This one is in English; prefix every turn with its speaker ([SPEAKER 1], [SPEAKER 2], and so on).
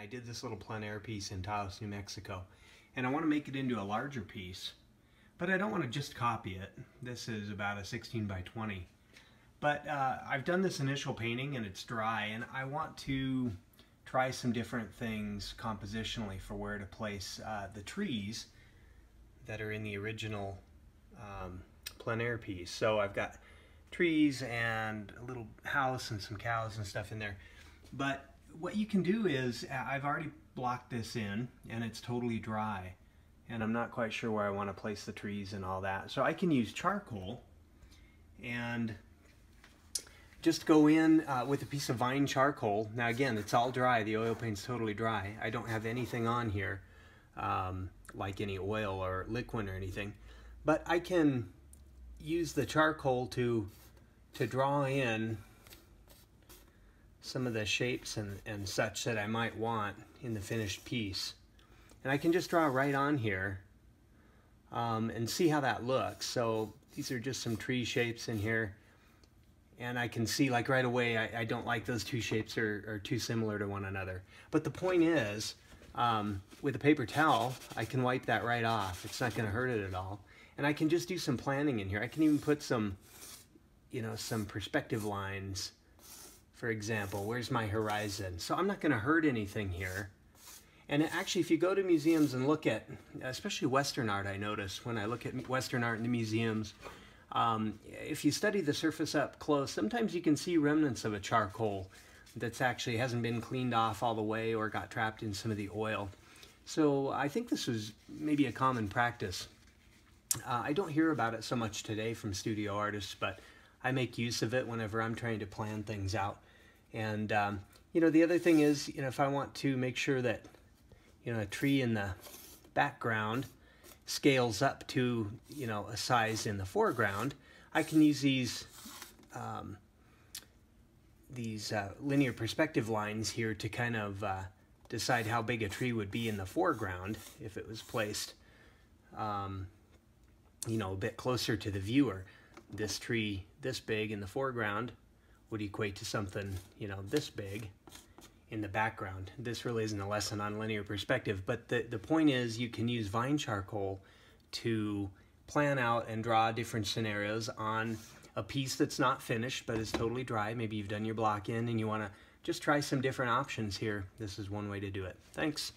[SPEAKER 1] I did this little plein air piece in Taos, New Mexico, and I want to make it into a larger piece, but I don't want to just copy it. This is about a 16 by 20, but I've done this initial painting and it's dry, and I want to try some different things compositionally for where to place the trees that are in the original plein air piece. So I've got trees and a little house and some cows and stuff in there. But what you can do is, I've already blocked this in and it's totally dry, and I'm not quite sure where I want to place the trees and all that. So I can use charcoal and just go in with a piece of vine charcoal. Now again, it's all dry, the oil paint's totally dry. I don't have anything on here like any oil or liquid or anything, but I can use the charcoal to draw in some of the shapes and such that I might want in the finished piece. And I can just draw right on here and see how that looks. So these are just some tree shapes in here, and I can see like right away I don't like those two shapes, are too similar to one another. But the point is, with a paper towel I can wipe that right off. It's not going to hurt it at all. And I can just do some planning in here. I can even put some, you know, some perspective lines. For example, where's my horizon? So I'm not going to hurt anything here. And actually, if you go to museums and look at, especially Western art, I notice when I look at Western art in the museums, if you study the surface up close, sometimes you can see remnants of a charcoal that's actually hasn't been cleaned off all the way or got trapped in some of the oil. So I think this was maybe a common practice. I don't hear about it so much today from studio artists, but I make use of it whenever I'm trying to plan things out. And you know, the other thing is, you know, if I want to make sure that, you know, a tree in the background scales up to, you know, a size in the foreground, I can use these linear perspective lines here to kind of decide how big a tree would be in the foreground if it was placed, you know, a bit closer to the viewer. This tree this big in the foreground would equate to something, you know, this big in the background. This really isn't a lesson on linear perspective, but the point is, you can use vine charcoal to plan out and draw different scenarios on a piece that's not finished but is totally dry. Maybe you've done your block in and you want to just try some different options here. This is one way to do it. Thanks.